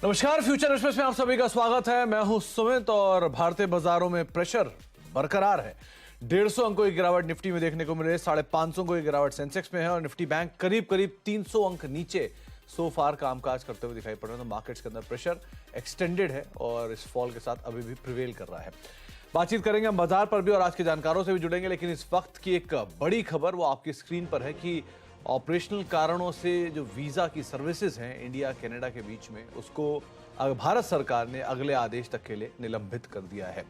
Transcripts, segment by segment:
नमस्कार, future express में आप सभी का स्वागत है। मैं हूं सुमित और भारतीय बाजारों में प्रेशर बरकरार है। 150 अंकों की गिरावट निफ्टी में देखने को मिल रही है, 550 अंकों की गिरावट सेंसेक्स में है और निफ्टी बैंक करीब करीब 300 अंक नीचे सो फार कामकाज करते हुए दिखाई पड़ रहे हैं। तो मार्केट्स के अंदर प्रेशर एक्सटेंडेड है और इस फॉल के साथ अभी भी प्रिवेल कर रहा है। बातचीत करेंगे हम बाजार पर भी और आज के जानकारों से भी जुड़ेंगे, लेकिन इस वक्त की एक बड़ी खबर वो आपकी स्क्रीन पर है कि ऑपरेशनल कारणों से जो वीज़ा की सर्विसेज हैं इंडिया कनाडा के बीच में, उसको भारत सरकार ने अगले आदेश तक के लिए निलंबित कर दिया है।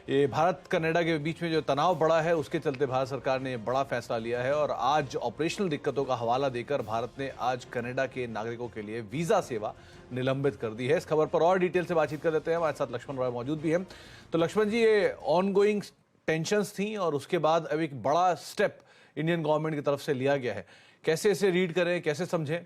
ये भारत कनाडा के बीच में जो तनाव बढ़ा है उसके चलते भारत सरकार ने बड़ा फैसला लिया है और आज ऑपरेशनल दिक्कतों का हवाला देकर भारत ने आज कनाडा के नागरिकों के लिए वीज़ा सेवा निलंबित कर दी है। इस खबर पर और डिटेल से बातचीत कर लेते हैं। हमारे साथ लक्ष्मण रॉय मौजूद भी हैं। तो लक्ष्मण जी, ये ऑनगोइंग टेंशंस थी और उसके बाद अब एक बड़ा स्टेप इंडियन गवर्नमेंट की तरफ से लिया गया है। कैसे इसे रीड करें, कैसे समझें?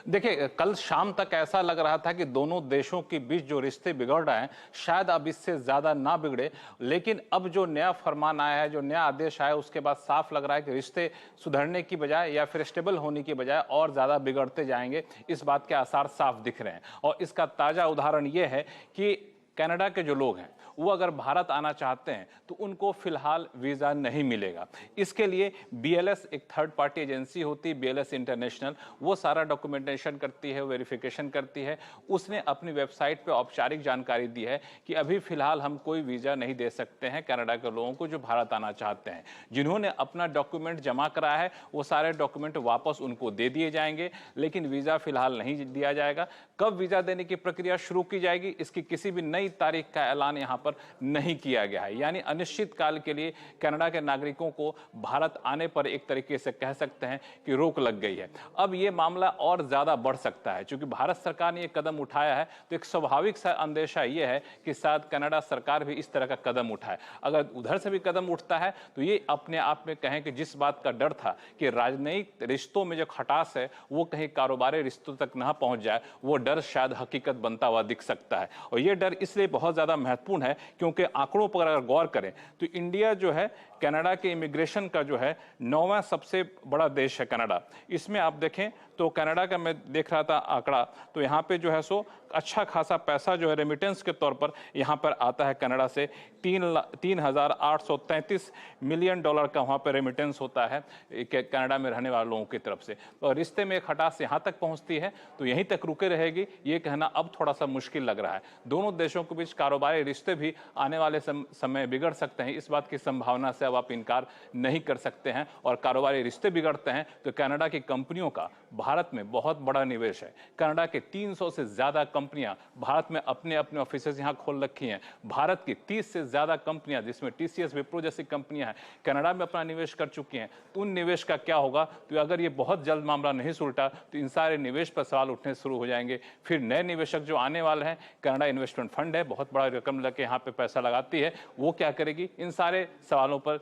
देखिए, कल शाम तक ऐसा लग रहा था कि दोनों देशों के बीच जो रिश्ते बिगड़ रहे हैं शायद अब इससे ज्यादा ना बिगड़े, लेकिन अब जो नया फरमान आया है, जो नया आदेश आया है, उसके बाद साफ लग रहा है कि रिश्ते सुधरने की बजाय या फिर स्टेबल होने की बजाय और ज्यादा बिगड़ते जाएंगे। इस बात के आसार साफ दिख रहे हैं और इसका ताजा उदाहरण यह है कि कनाडा के जो लोग हैं वो अगर भारत आना चाहते हैं तो उनको फिलहाल वीज़ा नहीं मिलेगा। इसके लिए बीएलएस, एक थर्ड पार्टी एजेंसी होती है बीएलएस इंटरनेशनल, वो सारा डॉक्यूमेंटेशन करती है, वेरिफिकेशन करती है। उसने अपनी वेबसाइट पे औपचारिक जानकारी दी है कि अभी फिलहाल हम कोई वीज़ा नहीं दे सकते हैं कनाडा के लोगों को जो भारत आना चाहते हैं। जिन्होंने अपना डॉक्यूमेंट जमा कराया है वो सारे डॉक्यूमेंट वापस उनको दे दिए जाएंगे, लेकिन वीज़ा फिलहाल नहीं दिया जाएगा। कब वीज़ा देने की प्रक्रिया शुरू की जाएगी, इसकी किसी भी नई तारीख का ऐलान यहाँ पर नहीं किया गया है। यानी अनिश्चित काल के लिए कनाडा के नागरिकों को भारत आने पर एक तरीके से कह सकते हैं कि रोक लग गई है। अब ये मामला और ज्यादा बढ़ सकता है क्योंकि भारत सरकार ने ये कदम उठाया है, तो एक स्वाभाविक सा अंदेशा ये है कि शायद कनाडा सरकार भी इस तरह का कदम उठाए। अगर उधर से भी कदम उठता है तो ये अपने आप में कहें कि जिस बात का डर था कि राजनयिक रिश्तों में जो खटास है वो कहीं कारोबारी रिश्तों तक ना पहुंच जाए, वो डर शायद हकीकत बनता हुआ दिख सकता है। और ये डर इसलिए बहुत ज्यादा महत्वपूर्ण है क्योंकि आंकड़ों पर अगर गौर करें तो इंडिया जो है कनाडा के इमिग्रेशन का जो है 9वां सबसे बड़ा देश है कनाडा। इसमें आप देखें तो कनाडा का मैं देख रहा था आंकड़ा, तो यहाँ पे जो है सो अच्छा खासा पैसा जो है रेमिटेंस के तौर पर यहाँ पर आता है कनाडा से। 3,833 मिलियन डॉलर का वहाँ पर रेमिटेंस होता है कनाडा में रहने वाले लोगों की तरफ से। और रिश्ते में खटास यहाँ तक पहुँचती है तो यहीं तक रुके रहेगी, ये कहना अब थोड़ा सा मुश्किल लग रहा है। दोनों देशों के बीच कारोबारी रिश्ते भी आने वाले समय बिगड़ सकते हैं, इस बात की संभावना से अब आप इनकार नहीं कर सकते हैं। और कारोबारी रिश्ते बिगड़ते हैं तो कनाडा की कंपनियों का भारत में बहुत बड़ा निवेश है। कनाडा के 300 से ज्यादा कंपनियां भारत में अपने अपने ऑफिसेज यहां खोल रखी हैं। भारत की 30 से ज्यादा कंपनियां जिसमें टीसीएस, विप्रो जैसी कंपनियां हैं कनाडा में अपना निवेश कर चुकी हैं। तो उन निवेश का क्या होगा? तो अगर ये बहुत जल्द मामला नहीं सुलटा तो इन सारे निवेश पर सवाल उठने शुरू हो जाएंगे। फिर नए निवेशक जो आने वाले हैं, कनाडा इन्वेस्टमेंट फंड है, बहुत बड़ा रकम लेके यहाँ पे पैसा लगाती है, वो क्या करेगी? इन सारे सवालों पर,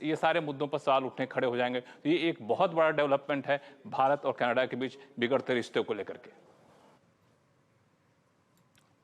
ये सारे मुद्दों पर सवाल उठने खड़े हो जाएंगे। तो ये एक बहुत बड़ा डेवलपमेंट है भारत और कनाडा के बीच बिगड़ते रिश्तों को लेकर के।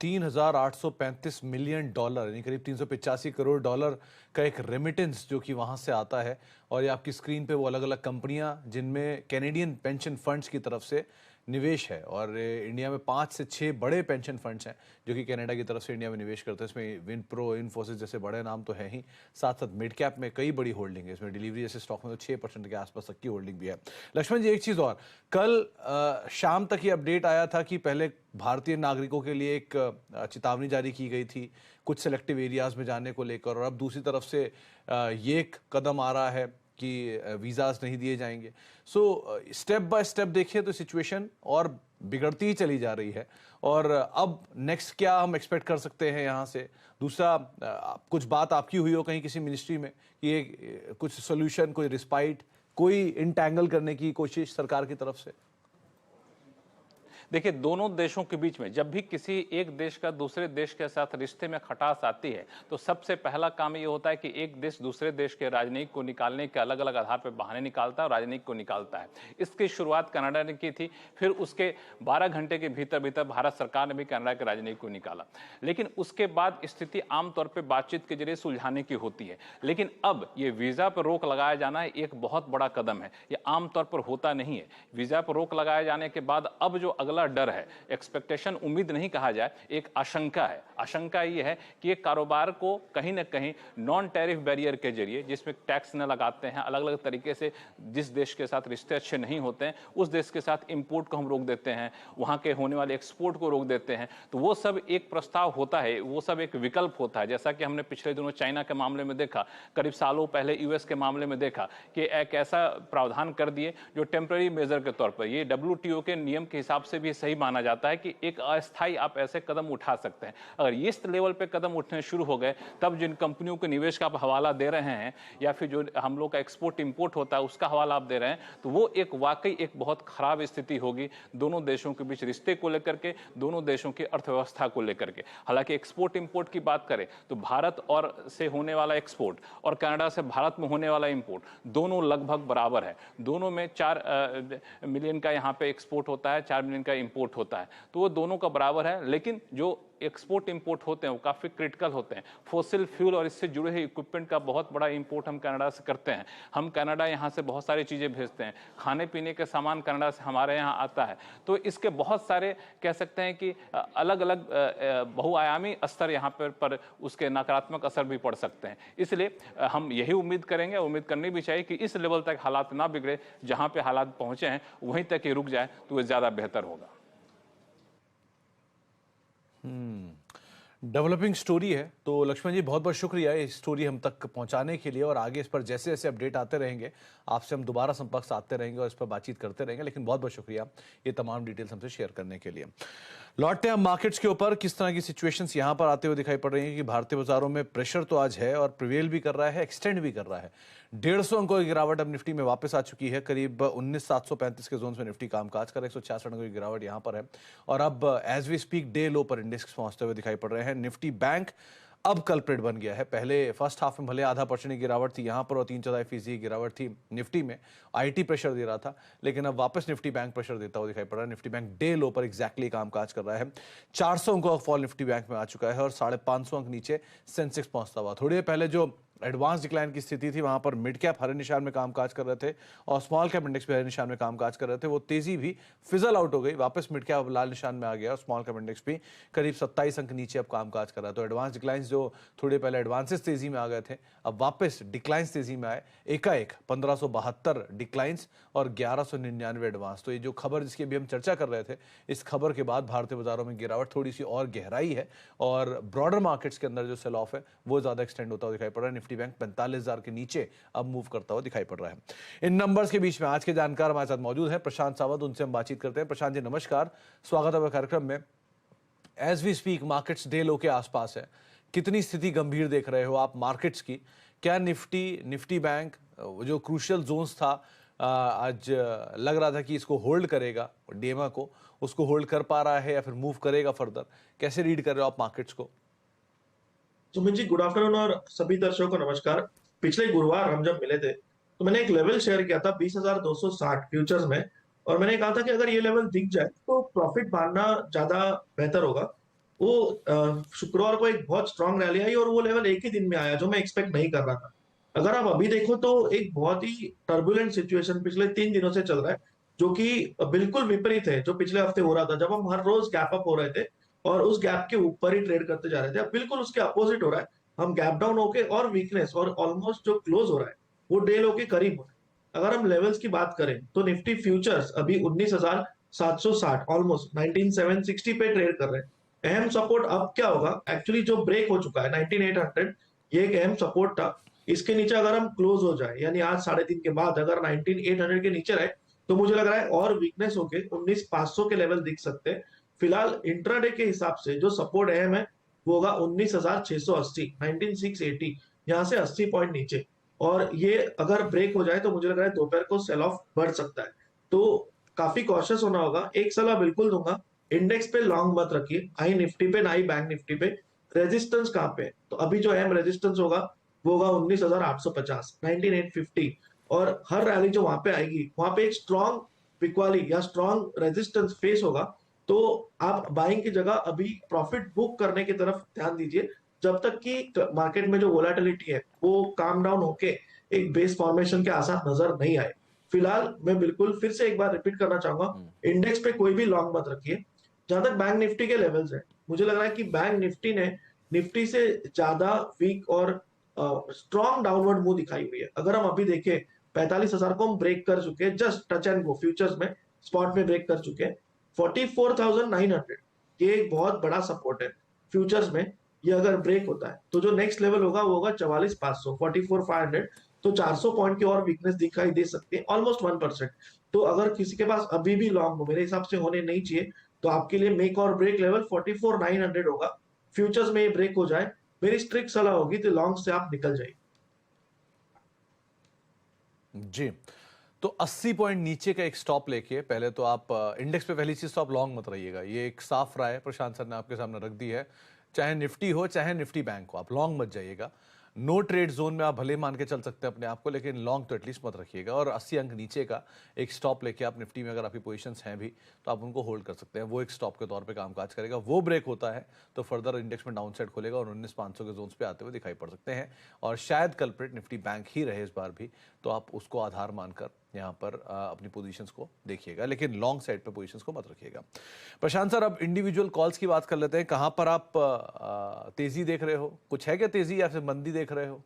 3,835 मिलियन डॉलर यानी करीब 385 करोड़ डॉलर का एक रेमिटेंस जो कि वहां से आता है। और ये आपकी स्क्रीन पे वो अलग अलग कंपनियां जिनमें कैनेडियन पेंशन फंड्स की तरफ से निवेश है। और इंडिया में 5 से 6 बड़े पेंशन फंड्स हैं जो कि कनाडा की तरफ से इंडिया में निवेश करते हैं। इसमें विप्रो, इन्फोसिस जैसे बड़े नाम तो है ही, साथ साथ मिड कैप में कई बड़ी होल्डिंग है। इसमें डिलीवरी जैसे स्टॉक में तो 6% के आसपास तक की होल्डिंग भी है। लक्ष्मण जी, एक चीज़ और, कल शाम तक ये अपडेट आया था कि पहले भारतीय नागरिकों के लिए एक चेतावनी जारी की गई थी कुछ सेलेक्टिव एरियाज में जाने को लेकर, और अब दूसरी तरफ से ये एक कदम आ रहा है कि वीज़ाज नहीं दिए जाएंगे। सो स्टेप बाय स्टेप देखिए तो सिचुएशन और बिगड़ती ही चली जा रही है। और अब नेक्स्ट क्या हम एक्सपेक्ट कर सकते हैं यहाँ से? दूसरा, कुछ बात आपकी हुई हो कहीं किसी मिनिस्ट्री में कि ये कुछ सोल्यूशन, कोई रिस्पाइट, कोई इंटैंगल करने की कोशिश सरकार की तरफ से? देखिए, दोनों देशों के बीच में जब भी किसी एक देश का दूसरे देश के साथ रिश्ते में खटास आती है तो सबसे पहला काम ये होता है कि एक देश दूसरे देश के राजनयिक को निकालने के अलग अलग आधार पर बहाने निकालता है और राजनयिक को निकालता है। इसकी शुरुआत कनाडा ने की थी, फिर उसके 12 घंटे के भीतर भीतर भारत सरकार ने भी कनाडा के राजनयिक को निकाला। लेकिन उसके बाद स्थिति आमतौर पर बातचीत के जरिए सुलझाने की होती है। लेकिन अब ये वीजा पर रोक लगाया जाना एक बहुत बड़ा कदम है, ये आमतौर पर होता नहीं है। वीजा पर रोक लगाए जाने के बाद अब जो अगला ज्यादा डर है, एक्सपेक्टेशन उम्मीद नहीं कहा जाए, एक आशंका है। आशंका ये है कि एक कारोबार को कहीं ना कहीं नॉन टैरिफ बैरियर के जरिए, जिसमें टैक्स न लगाते हैं, अलग अलग तरीके से जिस देश के साथ रिश्ते अच्छे नहीं होते हैं उस देश के साथ इंपोर्ट को हम रोक देते हैं, वहां के होने वाले एक्सपोर्ट को रोक देते हैं, तो वो सब एक प्रस्ताव होता है, वो सब एक विकल्प होता है। जैसा कि हमने पिछले दिनों चाइना के मामले में देखा, करीब सालों पहले यूएस के मामले में देखा कि एक ऐसा प्रावधान कर दिए जो टेम्पररी मेजर के तौर पर, ये डब्ल्यूटीओ के नियम के हिसाब से भी सही माना जाता है कि एक अस्थायी आप ऐसे कदम उठा सकते हैं। अगर इस लेवल पे कदम उठने शुरू हो गए, तब जिन कंपनियों के निवेश का आप हवाला दे रहे हैं या फिर जो हम लोग का एक्सपोर्ट इंपोर्ट होता है उसका हवाला आप दे रहे हैं, तो वो एक वाकई एक बहुत खराब स्थिति होगी दोनों देशों के बीच रिश्ते को लेकर के, दोनों देशों की अर्थव्यवस्था को लेकर के। हालांकि एक्सपोर्ट इंपोर्ट की बात करें तो भारत और से होने वाला एक्सपोर्ट और कनाडा से भारत में होने वाला इंपोर्ट दोनों लगभग बराबर है। दोनों में 4 मिलियन का यहाँ पे एक्सपोर्ट होता है, 4 मिलियन का इंपोर्ट होता है, तो वो दोनों का बराबर है। लेकिन जो एक्सपोर्ट इंपोर्ट होते हैं वो काफी क्रिटिकल होते हैं। फोसिल फ्यूल और इससे जुड़े हुए इक्विपमेंट का बहुत बड़ा इंपोर्ट हम कनाडा से करते हैं। हम कनाडा यहाँ से बहुत सारी चीजें भेजते हैं, खाने पीने के सामान कनाडा से हमारे यहाँ आता है। तो इसके बहुत सारे कह सकते हैं कि अलग अलग बहुआयामी स्तर यहाँ पर उसके नकारात्मक असर भी पड़ सकते हैं। इसलिए हम यही उम्मीद करेंगे, उम्मीद करनी भी चाहिए कि इस लेवल तक हालात ना बिगड़े, जहां पे हालात पहुंचे हैं वहीं तक ये रुक जाए तो ये ज्यादा बेहतर होगा। डेवलपिंग स्टोरी है, तो लक्ष्मण जी बहुत बहुत शुक्रिया इस स्टोरी हम तक पहुंचाने के लिए, और आगे इस पर जैसे जैसे अपडेट आते रहेंगे आपसे हम दोबारा संपर्क साधते रहेंगे और इस पर बातचीत करते रहेंगे। लेकिन बहुत बहुत शुक्रिया ये तमाम डिटेल्स हमसे शेयर करने के लिए। लौटते हैं हम मार्केट्स के ऊपर। किस तरह की सिचुएशंस यहां पर आते हुए दिखाई पड़ रही हैं कि भारतीय बाजारों में प्रेशर तो आज है और प्रिवेल भी कर रहा है, एक्सटेंड भी कर रहा है। 150 अंकों की गिरावट अब निफ्टी में वापस आ चुकी है। करीब 19,735 के जोन में निफ्टी कामकाज कर 166 अंकों की गिरावट यहां पर है। और अब as we speak day low पर इंडेक्स पहुंचते हुए दिखाई पड़ रहे हैं। निफ्टी बैंक अब कल्प्रिट बन गया है। पहले फर्स्ट हाफ में भले आधा % की गिरावट थी यहां पर और 3/4% की गिरावट थी निफ्टी में, आईटी प्रेशर दे रहा था, लेकिन अब वापस निफ्टी बैंक प्रेशर देता हुआ दिखाई पड़ रहा है। निफ्टी बैंक डे लो पर एग्जैक्टली कामकाज कर रहा है। 400 अंकों का फॉल निफ्टी बैंक में आ चुका है और 550 अंक नीचे सेंसेक्स पहुंचता हुआ। थोड़ी देर पहले जो एडवांस डिक्लाइन की स्थिति थी वहां पर मिड कैप हरे निशान में कामकाज कर रहे थे और स्मॉल कैप इंडेक्स भी हरे निशान में कामकाज कर रहे थे। वो तेजी भी फिजल आउट हो गई, वापस मिड कैप लाल निशान में आ गया और स्मॉल कैप इंडेक्स भी करीब 27 अंक नीचे अब कामकाज कर रहा है। तो एडवांस डिक्लाइंस जो थोड़े पहले एडवांसेस तेजी में आ गए थे, अब वापस डिक्लाइंस तेजी में आए। एकाएक 1572 डिक्लाइंस और 1199 एडवांस। तो ये जो खबर जिसकी अभी हम चर्चा कर रहे थे, इस खबर के बाद भारतीय बाजारों में गिरावट थोड़ी सी और गहराई है और ब्रॉडर मार्केट्स के अंदर जो सेल ऑफ है वो ज्यादा एक्सटेंड होता हुआ दिखाई पड़ रहा है। निफ्टी बैंक 45,000 के नीचे अब मूव करता हुआ दिखाई पड़ रहा है। इन नंबर्स के बीच में आज के जानकार हमारे साथ मौजूद हैं प्रशांत सावंत, उनसे हम बातचीत करते हैं। प्रशांत जी नमस्कार, स्वागत है कार्यक्रम में। As we speak markets day low के आसपास है, कितनी स्थिति गंभीर देख रहे हो आप मार्केट्स की? क्या निफ्टी बैंक जो क्रूशियल जोन्स था आज लग रहा था कि इसको होल्ड करेगा, डीएमए को उसको होल्ड कर पा रहा है या फिर मूव करेगा फर्दर? कैसे रीड कर रहे हो आप मार्केट्स को? सुमित जी गुड आफ्टरनून और सभी दर्शकों को नमस्कार। पिछले गुरुवार हम जब मिले थे तो मैंने एक लेवल शेयर किया था 20,260 फ्यूचर्स में, और मैंने कहा था कि अगर ये लेवल दिख जाए तो प्रॉफिट मारना ज्यादा बेहतर होगा। वो शुक्रवार को एक बहुत स्ट्रांग रैली आई और वो लेवल एक ही दिन में आया जो मैं एक्सपेक्ट नहीं कर रहा था। अगर आप अभी देखो तो एक बहुत ही टर्बुलेंट सिचुएशन पिछले 3 दिनों से चल रहा है, जो कि बिल्कुल विपरीत है जो पिछले हफ्ते हो रहा था जब हम हर रोज गैप अप हो रहे थे और उस गैप के ऊपर ही ट्रेड करते जा रहे थे। अब बिल्कुल उसके अपोजिट हो रहा है, हम गैप डाउन होके और वीकनेस और ऑलमोस्ट जो क्लोज हो रहा है वो डे लो के करीब हो रहा है। अगर हम लेवल्स की बात करें तो निफ्टी फ्यूचर्स अभी 19,760 ऑलमोस्ट 19,760 पे ट्रेड कर रहे हैं। अहम सपोर्ट अब क्या होगा, एक्चुअली जो ब्रेक हो चुका है 19,800, ये एक अहम सपोर्ट था। इसके नीचे अगर हम क्लोज हो जाए यानी आज 3:30 के बाद अगर 19,800 के नीचे रहे तो मुझे लग रहा है और वीकनेस होके 19,500 के लेवल दिख सकते हैं। फिलहाल इंट्राडे के हिसाब से जो सपोर्ट अहम है वो होगा 19,680 19,680, यहाँ से 80 पॉइंट नीचे, और ये अगर ब्रेक हो जाए तो मुझे लग रहा है दोपहर को सेल ऑफ बढ़ सकता है। तो काफी कॉशियस होना होगा। एक सलाह बिल्कुल दूंगा, इंडेक्स पे लॉन्ग मत रखिए, आई निफ्टी पे ना ही बैंक निफ्टी पे। रेजिस्टेंस कहाँ पे है? तो अभी जो अहम रेजिस्टेंस होगा वो होगा 19,850 19,850, और हर रैली जो वहां पे आएगी वहां पे एक स्ट्रॉन्ग पिकवाली या स्ट्रॉन्ग रेजिस्टेंस फेस होगा। तो आप बाइंग की जगह अभी प्रॉफिट बुक करने की तरफ ध्यान दीजिए जब तक कि मार्केट में जो वोलेटिलिटी है वो काम डाउन होके एक बेस फॉर्मेशन के आसार नजर नहीं आए। फिलहाल मैं बिल्कुल फिर से एक बार रिपीट करना चाहूंगा, इंडेक्स पे कोई भी लॉन्ग मत रखिए। जहां तक बैंक निफ्टी के लेवल्स है, मुझे लग रहा है कि बैंक निफ्टी ने निफ्टी से ज्यादा वीक और स्ट्रॉन्ग डाउनवर्ड मूव दिखाई हुई है। अगर हम अभी देखें 45,000 को हम ब्रेक कर चुके हैं, just touch and go futures में, स्पॉट में ब्रेक कर चुके हैं 44,900। ये एक बहुत बड़ा सपोर्ट है फ्यूचर्स में। ये अगर ब्रेक होता है तो जो नेक्स्ट लेवल होगा वो होगा 44,500, 44,500। तो 400 पॉइंट की और वीकनेस दिखाई दे सकती है, ऑलमोस्ट 1%। तो अगर किसी के पास अभी भी लॉन्ग हो, मेरे हिसाब से होने नहीं चाहिए, तो आपके लिए मेक और ब्रेक लेवल 44,900 होगा। फ्यूचर्स में ये ब्रेक हो जाए, मेरी स्ट्रिक्ट सलाह होगी तो लॉन्ग से आप निकल जाइए। जी, तो 80 पॉइंट नीचे का एक स्टॉप लेके पहले तो आप इंडेक्स पे पहली चीज तो आप लॉन्ग मत रहिएगा। ये एक साफ राय प्रशांत सर ने आपके सामने रख दी है। चाहे निफ्टी हो चाहे निफ्टी बैंक हो, आप लॉन्ग मत जाइएगा। नो ट्रेड जोन में आप भले मान के चल सकते हैं अपने आप को, लेकिन लॉन्ग तो एटलीस्ट मत रखिएगा। और 80 अंक नीचे का एक स्टॉप लेके आप निफ्टी में, अगर आपकी पोजीशंस हैं भी तो आप उनको होल्ड कर सकते हैं। वो एक स्टॉप के तौर पे कामकाज करेगा। वो ब्रेक होता है तो फर्दर इंडेक्स में डाउन साइड खोलेगा और 19,500 के जोन्स पे आते हुए दिखाई पड़ सकते हैं। और शायद कल्प्रिट निफ्टी बैंक ही रहे इस बार भी, तो आप उसको आधार मानकर यहाँ पर अपनी पोजीशंस को देखिएगा, लेकिन लॉन्ग साइड पे पोजीशंस को मत रखिएगा। प्रशांत सर, अब इंडिविजुअल कॉल्स की बात कर लेते हैं। कहाँ पर आप तेजी देख रहे हो? कुछ है क्या तेजी या फिर मंदी देख रहे हो?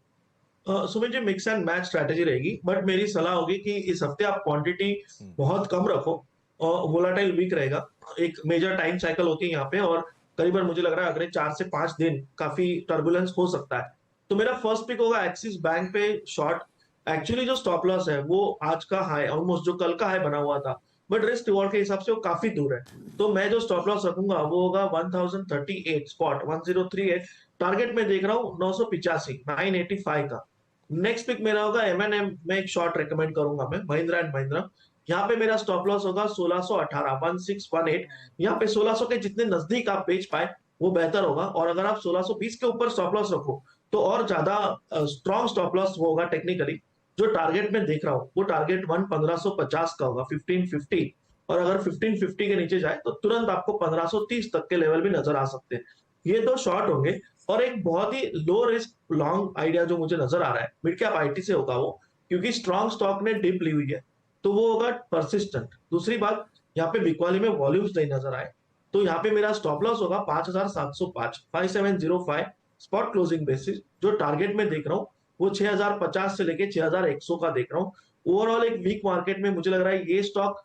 Sumit ji, mix and match strategy रहेगी, बट मेरी सलाह होगी कि इस हफ्ते आप क्वांटिटी बहुत कम रखो और वोलाटाइल वीक रहेगा। एक मेजर टाइम साइकिल होती है यहाँ पे, और करीबन मुझे लग रहा है अगले 4 से 5 दिन काफी टर्बुलेंस हो सकता है। तो मेरा फर्स्ट पिक होगा एक्सिस बैंक पे शॉर्ट। एक्चुअली जो स्टॉप लॉस है वो आज का हाई, ऑलमोस्ट जो कल का हाई बना हुआ था, बट रिस्क रिवॉर्ड के हिसाब से वो काफी दूर है। तो मैं जो स्टॉप लॉस रखूंगा वो होगा 1038 स्पॉट, 1038। टारगेट में देख रहा हूँ 985, 985 का। नेक्स्ट पिक मेरा होगा एमएनएम में एक शॉर्ट रेकमेंड करूंगा मैं, महिंद्रा एंड महिंद्रा। यहाँ पे मेरा स्टॉप लॉस होगा 1618, 1618। यहाँ पे 1600 के जितने नजदीक आप बेच पाए वो बेहतर होगा। और अगर आप 1620 के ऊपर स्टॉप लॉस रखो तो और ज्यादा स्ट्रॉन्ग स्टॉप लॉस होगा टेक्निकली। जो टारगेट में देख रहा हूँ वो टारगेट 1550 का होगा, 1550। और अगर 1550 के नीचे जाए तो तुरंत आपको 1530 तक के लेवल भी नजर आ सकते हैं। ये दो शॉर्ट होंगे। और एक बहुत ही लो रिस्क लॉन्ग आइडिया जो मुझे नजर आ रहा है, मिड कैप आईटी से होगा वो, क्योंकि स्ट्रॉन्ग स्टॉक ने डिप ली हुई है, तो वो होगा परसिस्टेंट। दूसरी बात, यहाँ पे बिकवाली में वॉल्यूम्स नहीं नजर आए, तो यहाँ पे मेरा स्टॉप लॉस होगा 5705, 5705 स्पॉट क्लोजिंग बेसिस। जो टारगेट में देख रहा हूँ वो 6050 से लेके 6100 का देख रहा हूँ। ओवरऑल एक वीक मार्केट में मुझे लग रहा है ये स्टॉक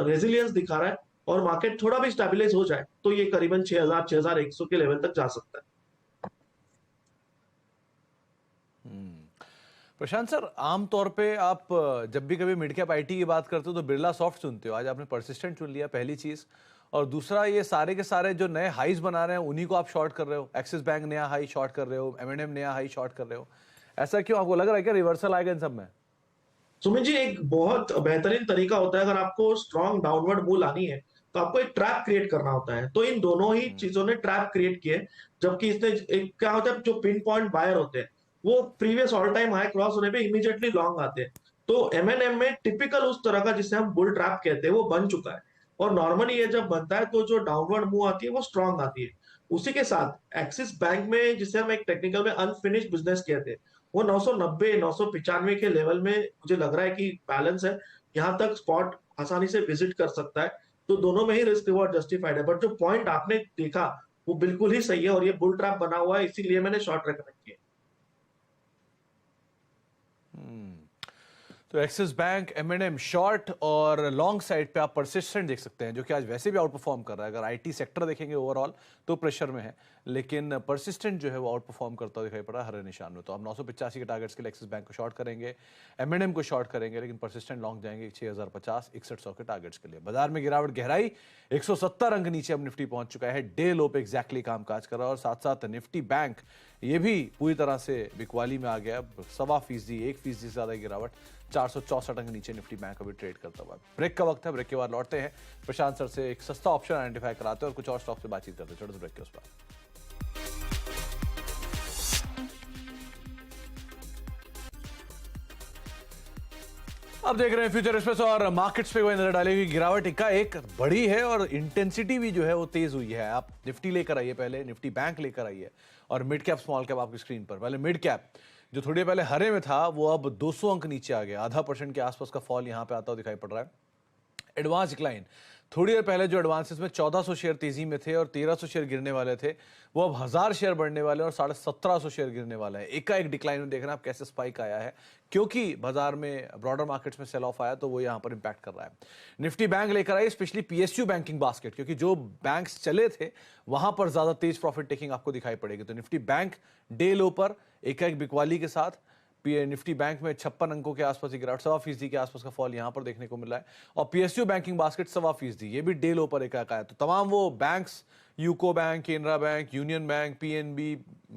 रेजिलियंस दिखा रहा है, और मार्केट थोड़ा भी स्टेबलाइज हो जाए तो ये करीबन 6000, 6100 के लेवल तक जा सकता है। प्रशांत सर, आमतौर पे आप जब भी कभी मिड कैप आईटी की बात करते हो तो बिरला सॉफ्ट चुनते हो। आज आपने परसिस्टेंट चुन लिया, पहली चीज। और दूसरा, ये सारे के सारे जो नए हाईज बना रहे हैं उन्हीं को आप शॉर्ट कर रहे हो। एक्सिस बैंक नया हाई शॉर्ट कर रहे हो, एमएनएम नया हाई शॉर्ट कर रहे हो। ऐसा क्यों? आपको लग रहा है क्या रिवर्सल आएगा इन सब में? सुमित जी, एक बहुत बेहतरीन तरीका होता है, अगर आपको स्ट्रॉन्ग डाउनवर्ड मूव लानी है तो आपको एक ट्रैप क्रिएट करना होता है। तो इन दोनों ही चीजों ने ट्रैप क्रिएट किए। जबकि इसने एक क्या होता है, जो पिन पॉइंट बायर होते हैं वो previous all time high cross होने पे इमीडिएटली लॉन्ग आते हैं। तो एमएनएम में टिपिकल उस तरह का जिसे हम बुल ट्रैप कहते हैं वो बन चुका है। और नॉर्मली ये जब बनता है तो जो डाउनवर्ड मूव आती है वो स्ट्रॉन्ग आती है। उसी के साथ एक्सिस बैंक में, जिसे हम एक टेक्निकल में अनफिनिश्ड बिजनेस कहते हैं, वो 990, 995 के लेवल में मुझे लग रहा है कि बैलेंस है। यहाँ तक स्पॉट आसानी से विजिट कर सकता है। तो दोनों में ही रिस्क रिवॉर्ड जस्टिफाइड है। बट जो पॉइंट आपने देखा वो बिल्कुल ही सही है, और ये बुल ट्रैप बना हुआ है, इसीलिए मैंने शॉर्ट रेकमेंड किया। तो एक्सिस बैंक, एमएनएम शॉर्ट, और लॉन्ग साइड पे आप परसिस्टेंट देख सकते हैं, जो कि आज वैसे भी आउट परफॉर्म कर रहा है। अगर आईटी सेक्टर देखेंगे ओवरऑल तो प्रेशर में है, लेकिन परसिस्टेंट जो है वो आउट परफॉर्म करता हुआ दिखाई पड़ा हरे निशान में। तो आप 985 के टारगेट्स के लिए एक्सिस बैंक को शॉर्ट करेंगे, एमएनएम को शॉर्ट करेंगे, लेकिन परसिस्टेंट लॉन्ग जाएंगे 6050, 6100 के टारगेट्स के लिए। बाजार में गिरावट गहराई, 170 अंक नीचे अब निफ्टी पहुंच चुका है। डे लो पे एग्जैक्टली कामकाज कर रहा है। और साथ साथ निफ्टी बैंक ये भी पूरी तरह से बिकवाली में आ गया। 1.25%, 1% से ज्यादा गिरावट, 464 अंक नीचे निफ्टी बैंक अभी ट्रेड करता हुआ। ब्रेक का वक्त है, ब्रेक के बाद लौटते हैं। प्रशांत सर से एक सस्ता ऑप्शन आइडेंटिफाई कराते हैं और कुछ और स्टॉक से बातचीत करते हैं। छोटे से ब्रेक के उस पर। अब देख रहे हैं फ्यूचर एक्सप्रेस और मार्केट्स पे कोई नजर डालेगी। गिरावट एक बड़ी है और इंटेंसिटी भी जो है वो तेज हुई है। आप निफ्टी लेकर आइए, पहले निफ्टी बैंक लेकर आइए और मिड कैप स्मॉल कैप आपकी स्क्रीन पर। पहले मिड कैप, जो थोड़ी देर पहले हरे में था वो अब 200 अंक नीचे आ गया, आधा % के आसपास का फॉल यहां पे आता हुआ दिखाई पड़ रहा है। एडवांस डिक्लाइन, थोड़ी देर पहले जो एडवांसेस में 1400 शेयर तेजी में थे और 1300 शेयर गिरने वाले थे, वो अब 1000 शेयर बढ़ने वाले हैं और 1750 शेयर गिरने वाले हैं। एकाएक डिक्लाइन में देख रहे हैं आप कैसे स्पाइक आया है, क्योंकि बाजार में ब्रॉडर मार्केट्स में सेल ऑफ आया तो वो यहाँ पर इंपैक्ट कर रहा है। निफ्टी बैंक लेकर आई स्पेशली PSU बैंकिंग बास्केट, क्योंकि जो बैंक्स चले थे वहां पर ज्यादा तेज प्रॉफिट टेकिंग आपको दिखाई पड़ेगी। तो निफ्टी बैंक डे लो पर एकाएक बिकवाली के साथ निफ्टी बैंक में 56 अंकों के आसपास की गिरावट, 1.25% के आसपास का फॉल यहां पर देखने को मिला है। और PSU बैंकिंग बास्केट 1.25%, ये भी डे लो पर एकाएक आया। तो तमाम वो banks, UCO bank, Canara bank, union bank, PNB,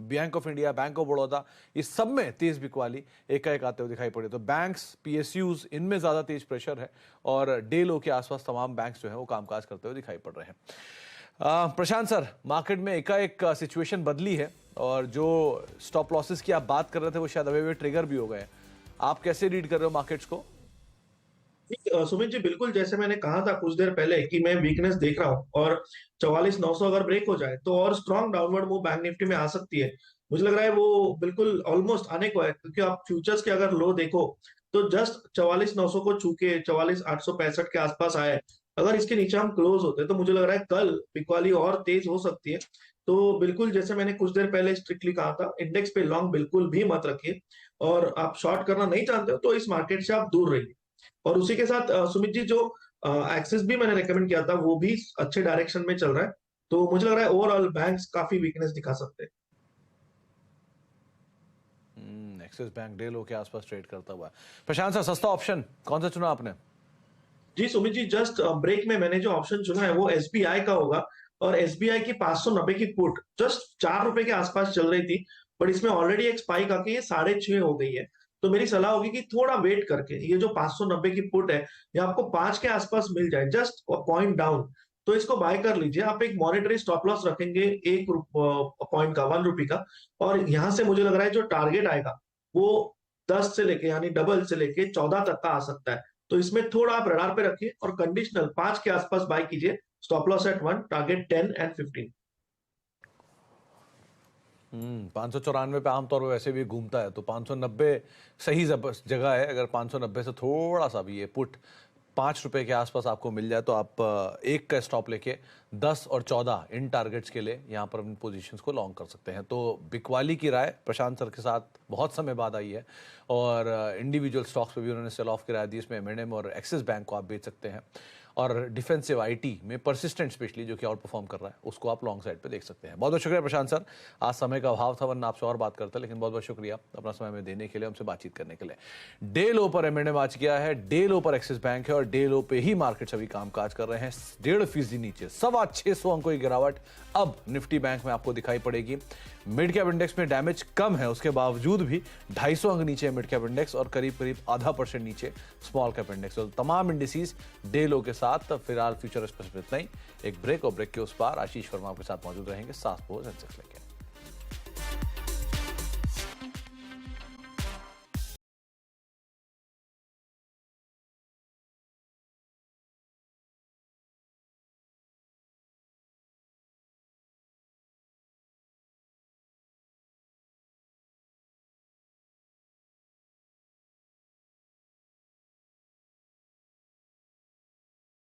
bank of India, bank of Baroda, इस सब में तेज बिकवाली एकाएक आते हुए दिखाई पड़े। तो बैंक्स, PSUs, इनमें ज्यादा तेज प्रेशर है और डे लो के आसपास तमाम बैंक्स जो है वो कामकाज करते हुए दिखाई पड़ रहे हैं। प्रशांत सर, मार्केट में एकाएक सिचुएशन बदली है और जो स्टॉप लॉसेस की आप बात कर रहे थे वो शायद अभी ट्रिगर भी हो गए। आप कैसे रीड कर रहे हो मार्केट्स को? सुमित जी, बिल्कुल जैसे मैंने कहा था कुछ देर पहले कि मैं वीकनेस देख रहा हूँ और 44,900 अगर ब्रेक हो जाए तो और strong downward move bank Nifty में आ सकती है। मुझे लग रहा है वो बिल्कुल ऑलमोस्ट आने को है, क्योंकि आप फ्यूचर्स के अगर लो देखो तो जस्ट 44,900 को छू के 44,865 के आसपास आए। अगर इसके नीचे हम क्लोज होते हैं तो मुझे लग रहा है कल बिकवाली और तेज हो सकती है। तो बिल्कुल जैसे मैंने कुछ देर पहले स्ट्रिक्टली कहा था, इंडेक्स पे लॉन्ग बिल्कुल भी मत रखिए और आप शॉर्ट करना नहीं चाहते हो तो इस मार्केट से आप दूर रहिए। और उसी के साथ सुमित जी, जो एक्सिस भी मैंने रेकमेंड किया था वो भी अच्छे डायरेक्शन में चल रहा है। तो मुझे लग रहा है ओवरऑल बैंक्स काफी वीकनेस दिखा सकते हैं। एक्सिस बैंक डे लो के आसपास ट्रेड करता हुआ। प्रशांत सर, सस्ता ऑप्शन कौन सा चुना आपने? जी सुमित जी, जस्ट ब्रेक में मैंने जो ऑप्शन चुना है वो SBI का होगा और SBI की 590 की पुट जस्ट ₹4 के आसपास चल रही थी, बट इसमें ऑलरेडी एक स्पाइक आके ये 6.5 हो गई है। तो मेरी सलाह होगी कि थोड़ा वेट करके ये जो 590 की पुट है ये आपको 5 के आसपास मिल जाए, जस्ट पॉइंट डाउन, तो इसको बाय कर लीजिए। आप एक मॉनेटरी स्टॉप लॉस रखेंगे 1 पॉइंट का, ₹1 का, और यहां से मुझे लग रहा है जो टारगेट आएगा वो 10 से लेके यानी डबल से लेके 14 तक का आ सकता है। तो इसमें थोड़ा आप रडार पे रखिए और कंडीशनल 5 के आसपास बाय कीजिए, stop loss at 1, target 10 and 15। 594 पे आमतौर पर वैसे भी घूमता है, तो 590 सही जगह है। अगर 590 से थोड़ा सा भी ये पुट ₹5 के आसपास आपको मिल जाए तो आप एक का स्टॉप लेके 10 और 14 इन टारगेट्स के लिए यहाँ पर अपनी पोजीशंस को लॉन्ग कर सकते हैं। तो बिकवाली की राय प्रशांत सर के साथ बहुत समय बाद आई है और इंडिविजुअल स्टॉक्स पे भी उन्होंने सेल ऑफ की राय दी। इसमें M&M और एक्सिस बैंक को आप बेच सकते हैं और डिफेंसिव IT में परसिस्टेंट स्पेशली जो कि आउट परफॉर्म कर रहा है उसको आप लॉन्ग साइड पे देख सकते हैं। बहुत बहुत शुक्रिया प्रशांत सर, आज समय का अभाव था वरना आपसे और बात करते, लेकिन बहुत बहुत शुक्रिया अपना समय में देने के लिए, हमसे बातचीत करने के लिए। डे लो पर M&M आज गया है, डे लो पर एक्सिस बैंक है और डे लो पे ही मार्केट अभी कामकाज कर रहे हैं। 1.5% नीचे 625 अंकों की गिरावट अब निफ्टी बैंक में आपको दिखाई पड़ेगी। मिड कैप इंडेक्स में डैमेज कम है, उसके बावजूद भी 250 अंक नीचे मिड कैप इंडेक्स और करीब करीब 0.5% नीचे स्मॉल कैप इंडेक्स। तो तमाम इंडिसेस डे लो के साथ फिलहाल फ्यूचर इतना ही। एक ब्रेक और ब्रेक के उस पार आशीष वर्मा आपके साथ मौजूद रहेंगे 7 सेंसेक्स लेके।